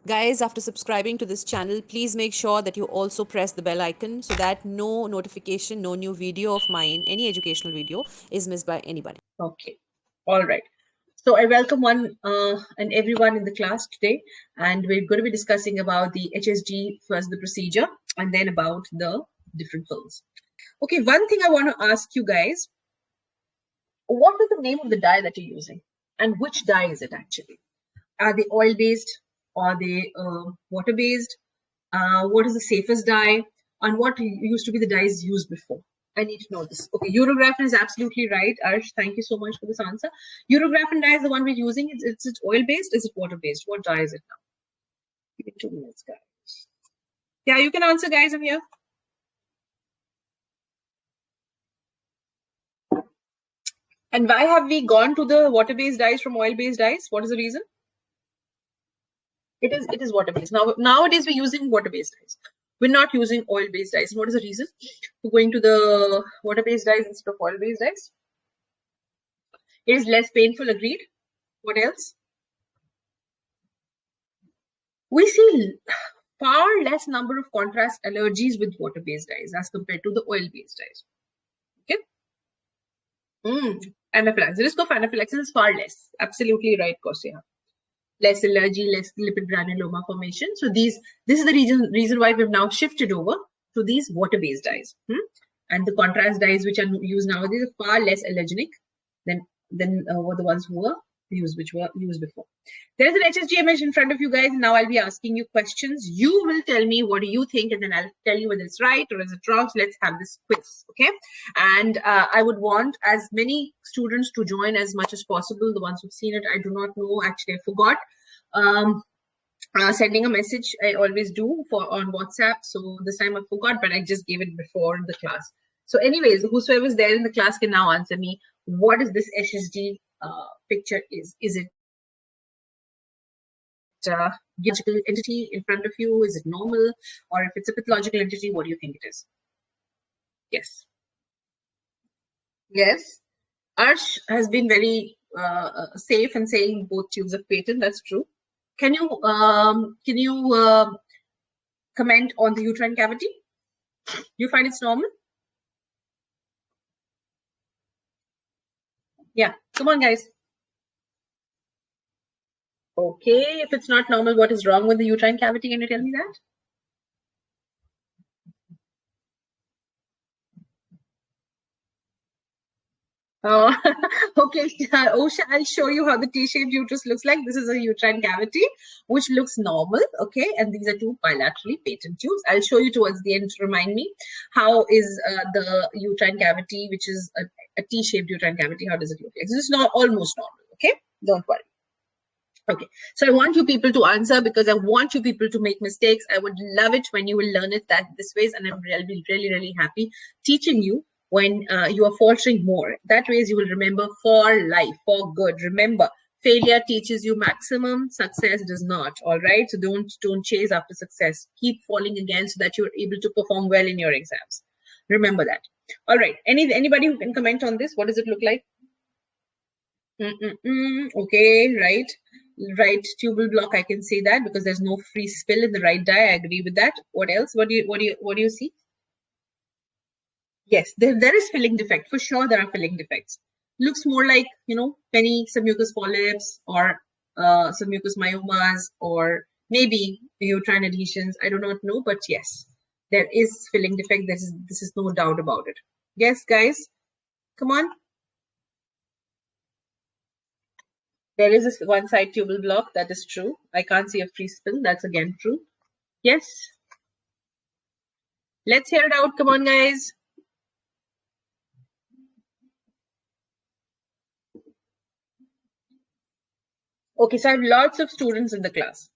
Guys, after subscribing to this channel, please make sure that you also press the bell icon so that no notification, no new video of mine, any educational video, is missed by anybody. Okay, all right. So I welcome one and everyone in the class today, and we're going to be discussing about the HSG, first the procedure, and then about the different pills. Okay, one thing I want to ask you guys, what is the name of the dye that you're using? And which dye is it actually? Are they oil-based? Are they water-based? What is the safest dye? And what used to be the dyes used before? I need to know this. Okay, urographin is absolutely right. Arsh, thank you so much for this answer. Urographin dye is the one we're using. Is it oil-based? Is it water-based? What dye is it now? Give me 2 minutes, guys. Yeah, you can answer, guys. I'm here. And why have we gone to the water-based dyes from oil-based dyes? What is the reason? It is water-based. Nowadays we're using water-based dyes. We're not using oil-based dyes. What is the reason for going to the water-based dyes instead of oil-based dyes? It is less painful, agreed. What else? We see far less number of contrast allergies with water-based dyes as compared to the oil-based dyes. Okay. Anaphylaxis. The risk of anaphylaxis is far less. Absolutely right, Kosya. Less allergy, less lipid granuloma formation. So this is the reason why we've now shifted over to these water-based dyes. And the contrast dyes which are used nowadays are far less allergenic than were the ones who were used before. There is an HSG image in front of you guys. Now I'll be asking you questions. You will tell me what do you think, and then I'll tell you whether it's right or is it wrong. So let's have this quiz, okay? And I would want as many students to join as much as possible. The ones who've seen it, I do not know. Actually, I forgot. Sending a message, I always do on WhatsApp. So this time I forgot, but I just gave it before the class. So anyways, whosoever is there in the class can now answer me. What is this HSG picture is? Is it a biological entity in front of you? Is it normal? Or if it's a pathological entity, what do you think it is? Yes. Yes. Arsh has been very safe in saying both tubes are patent. That's true. Can you comment on the uterine cavity? Do you find it's normal? Yeah, come on, guys. Okay, if it's not normal, what is wrong with the uterine cavity? Can you tell me that? Oh, okay, Osha, I'll show you how the T-shaped uterus looks like. This is a uterine cavity, which looks normal, okay? And these are two bilaterally patent tubes. I'll show you towards the end to remind me how is the uterine cavity, which is a T-shaped uterine cavity, how does it look like? This is not almost normal, okay? Don't worry. Okay, so I want you people to answer because I want you people to make mistakes. I would love it when you will learn it this way, and I'll be really, really happy teaching you when you are faltering more. That way you will remember for life, for good. Remember, failure teaches you maximum, success does not, all right? So don't chase after success. Keep falling again so that you're able to perform well in your exams. Remember that. All right, anybody who can comment on this, what does it look like? Okay, right tubal block, I can say that because there's no free spill in the right dye. I agree with that. What else? What do you see? Yes, there is filling defect for sure. There are filling defects. Looks more like, you know, penny submucous polyps or submucous myomas or maybe uterine adhesions. I do not know, but yes, there is filling defect. This is no doubt about it. Yes, guys, come on. There is a one side tubal block. That is true. I can't see a free spill. That's again true. Yes. Let's hear it out. Come on, guys. Okay, so I have lots of students in the class.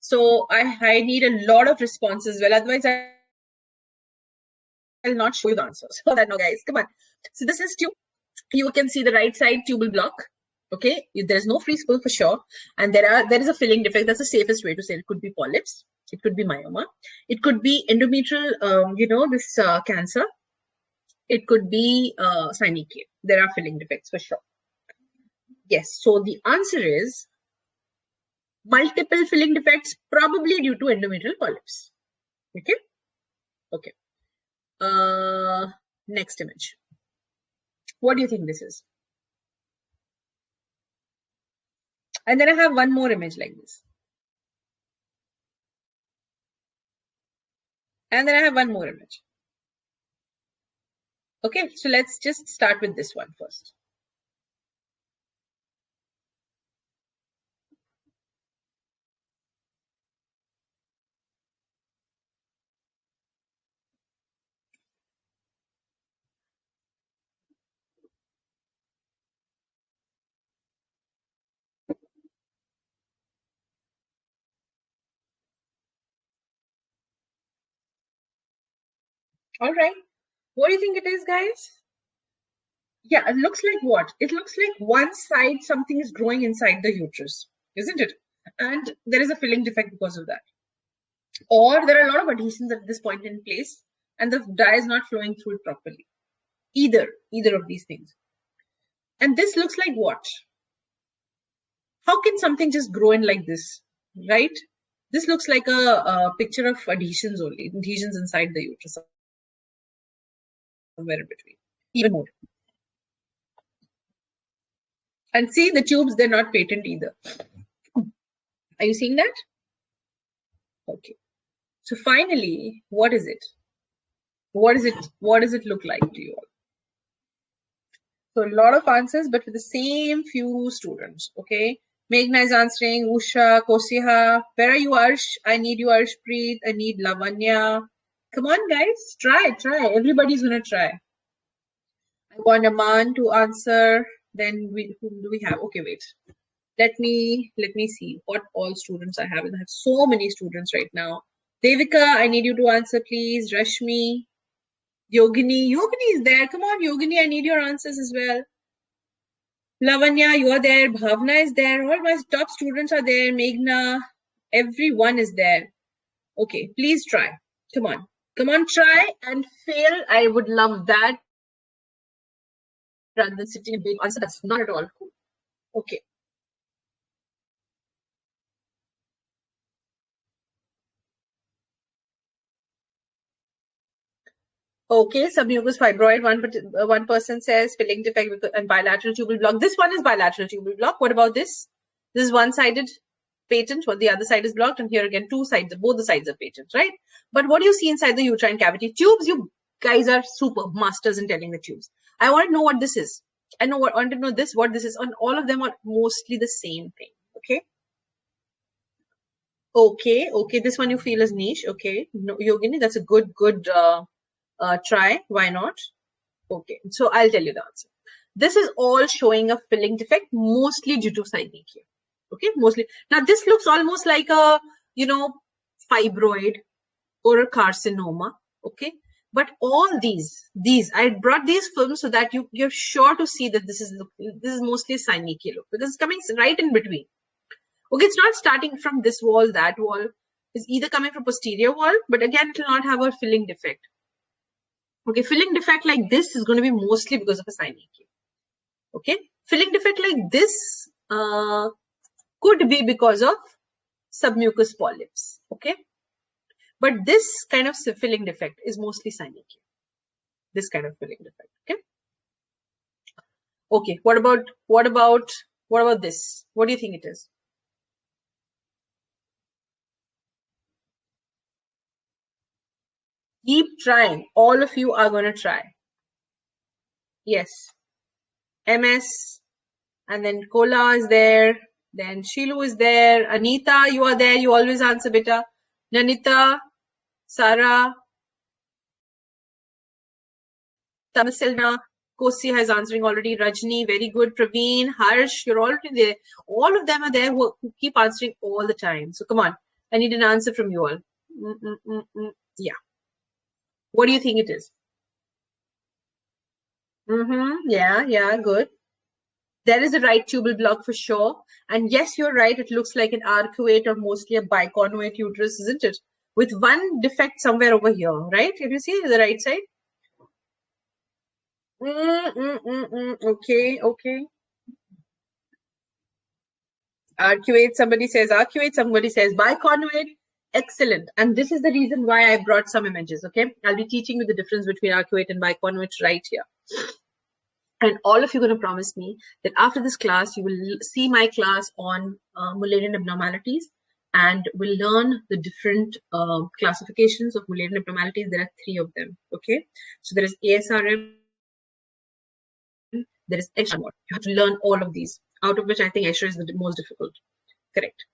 So I need a lot of responses. Well, otherwise I'll not show you the answers. So that no, guys, come on. So this is tube. You can see the right side tubal block. Okay, there's no free spill for sure, and there is a filling defect. That's the safest way to say it. It could be polyps, it could be myoma, it could be endometrial, this cancer. It could be synechial. There are filling defects for sure. Yes. So the answer is Multiple filling defects, probably due to endometrial polyps. Okay. Okay. Next image. What do you think this is? And then I have one more image like this. And then I have one more image. Okay, so let's just start with this one first. All right. What do you think it is, guys? Yeah, it looks like what? It looks like one side something is growing inside the uterus, isn't it? And there is a filling defect because of that. Or there are a lot of adhesions at this point in place and the dye is not flowing through it properly. Either of these things. And this looks like what? How can something just grow in like this, right? This looks like a picture of adhesions only, adhesions inside the uterus, somewhere in between, even more. And see the tubes, they're not patent either. Are you seeing that? Okay. So finally, what is it? What is it? What does it look like to you all? So a lot of answers, but for the same few students. Okay. Meghna is answering. Usha, Kosiha. Where are you, Arsh? I need you, Arshpreet. I need Lavanya. Come on, guys. Try. Everybody's going to try. I want Aman to answer. Then whom do we have? Okay, wait. Let me see what all students I have. I have so many students right now. Devika, I need you to answer, please. Rashmi. Yogini is there. Come on, Yogini, I need your answers as well. Lavanya, you are there. Bhavna is there. All my top students are there. Meghna, everyone is there. Okay, please try. Come on, try and fail. I would love that. Rather than sitting and waiting answer, that's not at all cool. Okay. Okay, submucous fibroid. One person says filling defect and bilateral tubal block. This one is bilateral tubal block. What about this? This is one-sided patent, but the other side is blocked, and here again two sides, both the sides are patent, right? But what do you see inside the uterine cavity? Tubes. You guys are super masters in telling the tubes. I want to know what this is. I want to know what this is, and all of them are mostly the same thing. Okay. This one you feel is niche. Okay, no, Yogini, that's a good try. Why not? Okay, so I'll tell you the answer. This is all showing a filling defect, mostly due to synechia. Okay, mostly. Now this looks almost like a fibroid or a carcinoma. Okay, but all these I brought these films so that you're sure to see that this is mostly a synechia look, because it's coming right in between. Okay, it's not starting from this wall, that wall. It's either coming from posterior wall, but again, it will not have a filling defect. Okay, filling defect like this is going to be mostly because of a synechia. Okay, filling defect like this could be because of submucous polyps. Okay, but this kind of filling defect is mostly synechia. This kind of filling defect. Okay. Okay. What about this? What do you think it is? Keep trying. All of you are going to try. Yes. MS. And then Kola is there. Then Shilu is there. Anita, you are there. You always answer, beta. Nanita, Sarah, Tamasilna, Kosi is answering already. Rajni, very good. Praveen, Harsh, you're already there. All of them are there who keep answering all the time. So come on. I need an answer from you all. Yeah. What do you think it is? Yeah, good. There is a right tubal block for sure. And yes, you're right. It looks like an arcuate or mostly a biconvoid uterus, isn't it? With one defect somewhere over here, right? If you see the right side. Okay. Arcuate, somebody says arcuate, somebody says biconvate. Excellent. And this is the reason why I brought some images, okay? I'll be teaching you the difference between arcuate and biconvate right here. And all of you are going to promise me that after this class, you will see my class on Mullerian abnormalities, and we'll learn the different classifications of Mullerian abnormalities. There are 3 of them, okay? So there is ASRM, there is HSG. You have to learn all of these, out of which I think HSG is the most difficult. Correct.